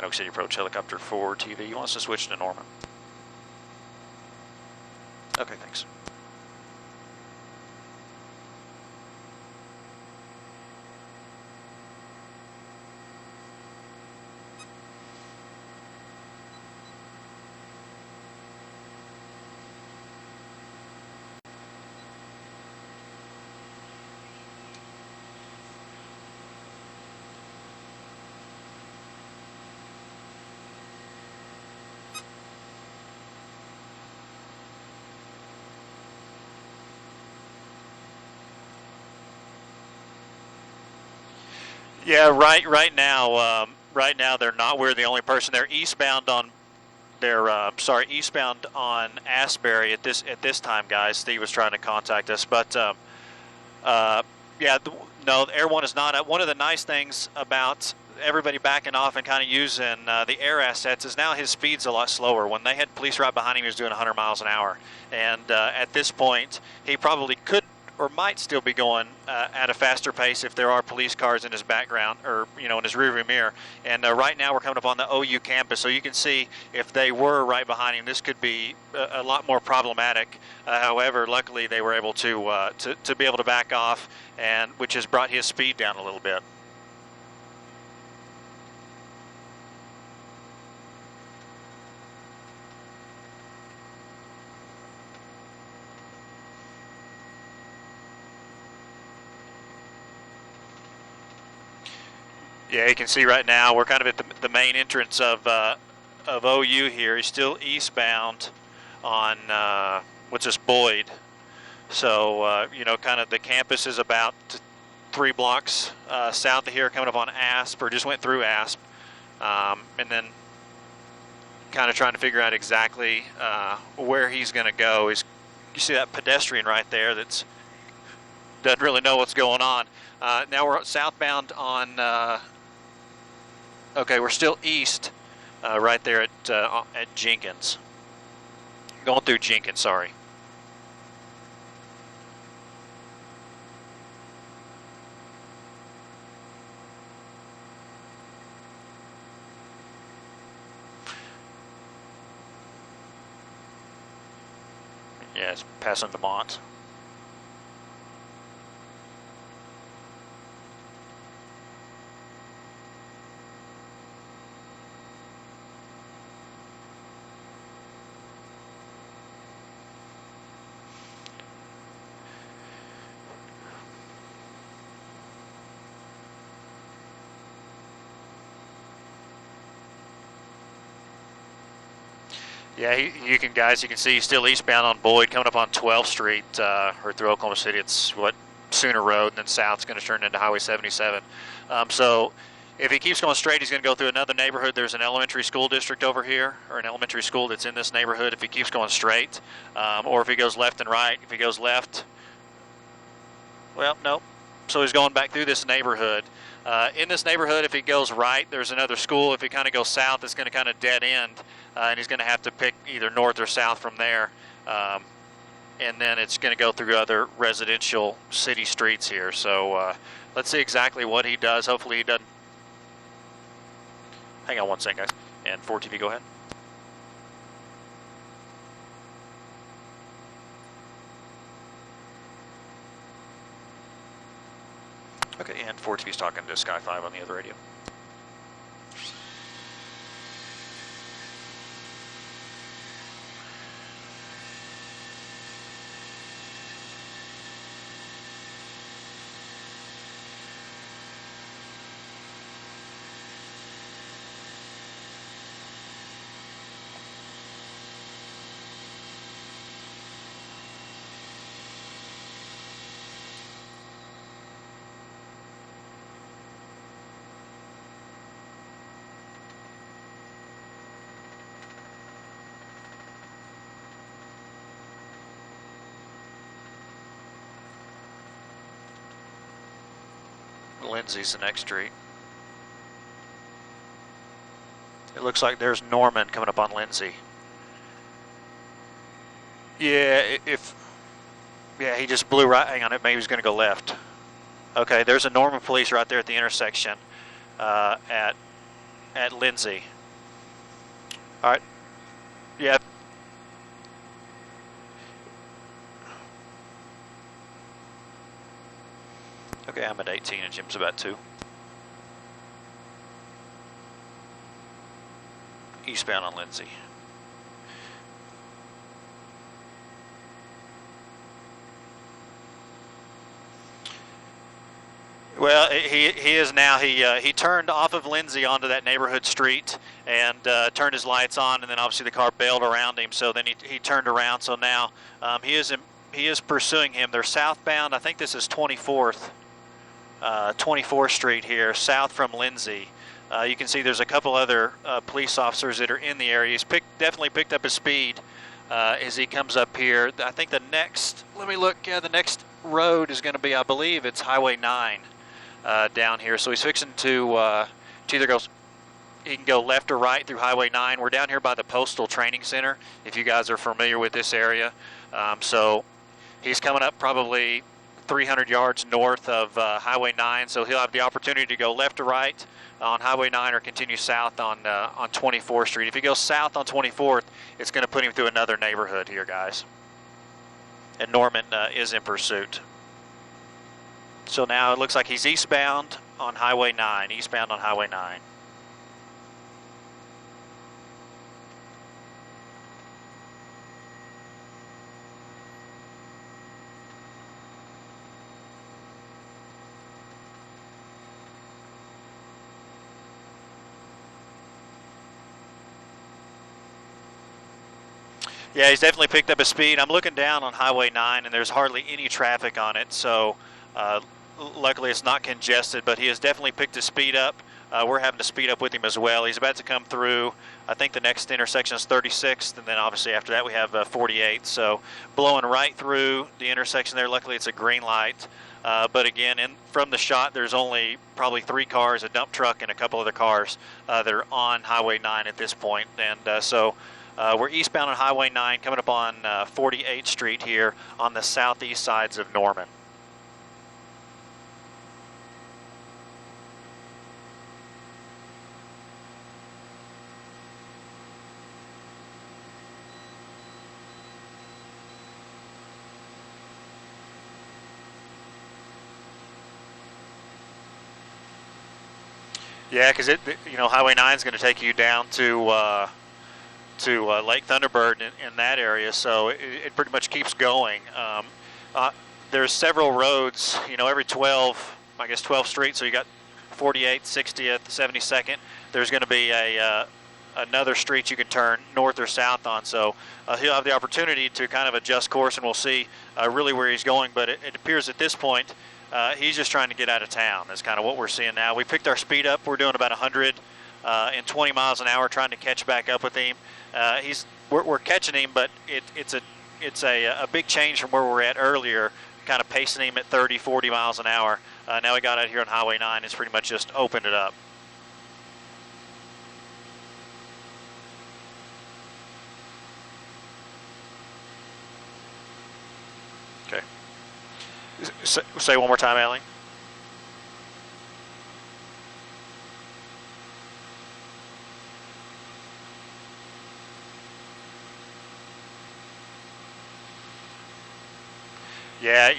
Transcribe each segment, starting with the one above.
Oak City approach helicopter 4 TV. You want us to switch to Norman? Okay, thanks. Yeah, right now they're not. We're the only person. They're eastbound on. They're eastbound on Asbury at this time, guys. Steve was trying to contact us, but yeah, no, Air One is not. One of the nice things about everybody backing off and kind of using the air assets is now his speed's a lot slower. When they had police right behind him, he was doing 100 miles an hour, and at this point, he probably could or might still be going at a faster pace if there are police cars in his background or in his rearview mirror. And right now we're coming up on the OU campus, so you can see if they were right behind him, this could be a lot more problematic. However, luckily they were able to be able to back off, and which has brought his speed down a little bit. Yeah, you can see right now we're kind of at the main entrance of OU here. He's still eastbound on what's this, Boyd. So kind of the campus is about 3 blocks south of here, coming up on Asp, or just went through Asp, and then kind of trying to figure out exactly where he's going to go. You see that pedestrian right there that's doesn't really know what's going on. Now we're southbound on. Okay, we're still east, right there at Jenkins. Going through Jenkins, sorry. Yeah, it's passing Vermont. Yeah, you can see he's still eastbound on Boyd, coming up on 12th Street, or through Oklahoma City. It's Sooner Road, and then south is going to turn into Highway 77. So if he keeps going straight, he's going to go through another neighborhood. There's an elementary school district over here, or an elementary school that's in this neighborhood if he keeps going straight. Or if he goes left and right. If he goes left, well, no. So he's going back through this neighborhood. In this neighborhood, if he goes right, there's another school. If he kind of goes south, it's going to kind of dead end, and he's going to have to pick either north or south from there. And then it's going to go through other residential city streets here. So let's see exactly what he does. Hopefully he doesn't. Hang on one second, guys. And 4TV, go ahead. Okay, and 4TV's talking to Sky 5 on the other radio. Lindsay's the next street. It looks like there's Norman coming up on Lindsay. Yeah, he just blew right. Hang on, maybe he's going to go left. Okay, there's a Norman police right there at the intersection at at Lindsay. All right. Yeah. Okay, I'm at 18 and Jim's about 2. Eastbound on Lindsay. Well, he is now. He turned off of Lindsay onto that neighborhood street and turned his lights on, and then obviously the car bailed around him. So then he turned around. So now he is pursuing him. They're southbound. I think this is 24th Street here, south from Lindsay. You can see there's a couple other police officers that are in the area. He's definitely picked up his speed as he comes up here. I think the next, let me look. Yeah, the next road is going to be, I believe, it's Highway 9. Down here, so he's fixing to either go. He can go left or right through Highway 9. We're down here by the Postal Training Center, if you guys are familiar with this area. So he's coming up probably 300 yards north of Highway 9, so he'll have the opportunity to go left or right on Highway 9 or continue south on 24th Street. If he goes south on 24th, it's going to put him through another neighborhood here, guys. And Norman is in pursuit. So now it looks like he's eastbound on Highway 9, eastbound on Highway 9. Yeah, he's definitely picked up his speed. I'm looking down on Highway 9 and there's hardly any traffic on it, so luckily it's not congested, but he has definitely picked his speed up. We're having to speed up with him as well. He's about to come through, I think the next intersection is 36th, and then obviously after that we have 48th. So blowing right through the intersection there. Luckily it's a green light. But again, from the shot, there's only probably 3 cars, a dump truck, and a couple other cars that are on Highway 9 at this point. And so we're eastbound on Highway 9, coming up on 48th Street here on the southeast sides of Norman. Yeah, because Highway 9 is going to take you down to Lake Thunderbird in that area, so it pretty much keeps going. There's several roads, every 12 streets. So you got 48th, 60th, 72nd. There's going to be another street you can turn north or south on. So he'll have the opportunity to kind of adjust course, and we'll see really where he's going. But it appears at this point he's just trying to get out of town. Is kind of what we're seeing now. We picked our speed up. We're doing about 120 miles an hour, trying to catch back up with him. We're catching him, but it's a big change from where we were at earlier, kind of pacing him at 30, 40 miles an hour. Now we got out here on Highway 9. It's pretty much just opened it up. Okay. Say one more time, Allie. Yeah,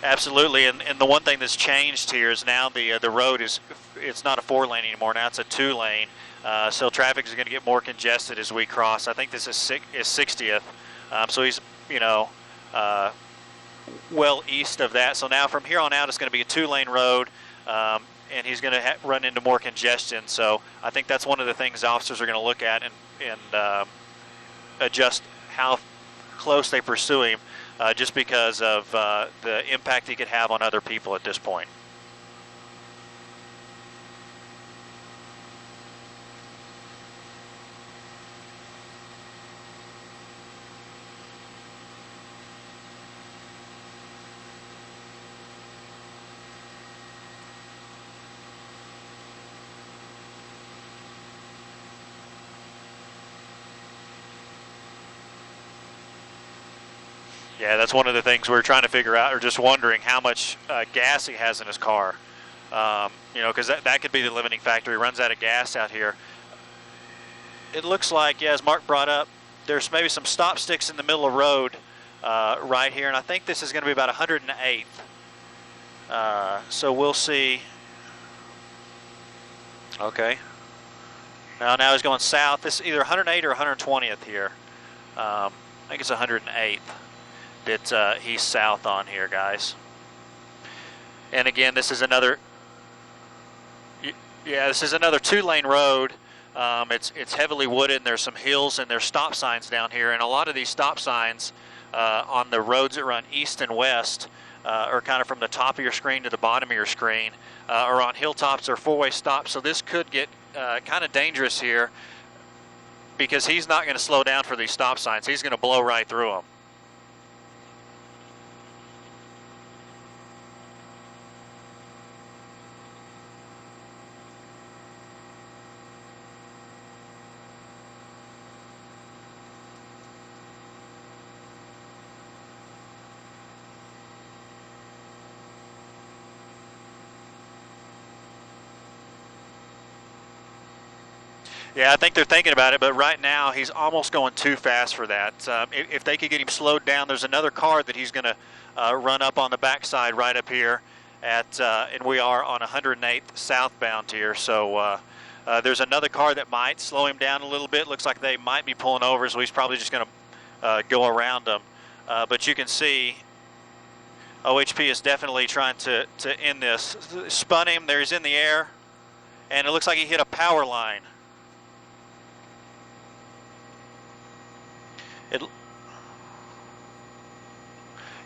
absolutely. And the one thing that's changed here is now the road it's not a 4-lane anymore. Now it's a 2-lane. So traffic is going to get more congested as we cross. I think this is 60th. So he's well east of that. So now from here on out, it's going to be a 2-lane road, and he's going to run into more congestion. So I think that's one of the things officers are going to look at and adjust how close they pursue him. Just because of the impact he could have on other people at this point. Yeah, that's one of the things we're trying to figure out, or just wondering how much gas he has in his car. You know, because that could be the limiting factor. He runs out of gas out here. It looks like, yeah, as Mark brought up, there's maybe some stop sticks in the middle of the road right here, and I think this is going to be about 108th. So we'll see. Okay. Now he's going south. This is either 108 or 120th here. I think it's 108th that he's south on here, guys. And again, this is another. Yeah, this is another 2-lane road. It's heavily wooded, and there's some hills, and there's stop signs down here. And a lot of these stop signs on the roads that run east and west are kind of from the top of your screen to the bottom of your screen, or on hilltops or 4-way stops. So this could get kind of dangerous here, because he's not going to slow down for these stop signs. He's going to blow right through them. Yeah, I think they're thinking about it, but right now he's almost going too fast for that. If they could get him slowed down, there's another car that he's going to run up on the backside right up here at, and we are on 108th southbound here. So there's another car that might slow him down a little bit. Looks like they might be pulling over, so he's probably just going to go around them. But you can see OHP is definitely trying to end this. Spun him, there he's in the air, and it looks like he hit a power line.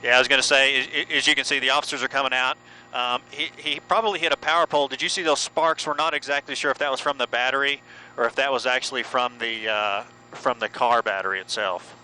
Yeah, I was going to say, as you can see, the officers are coming out. He probably hit a power pole. Did you see those sparks? We're not exactly sure if that was from the battery or if that was actually from the car battery itself.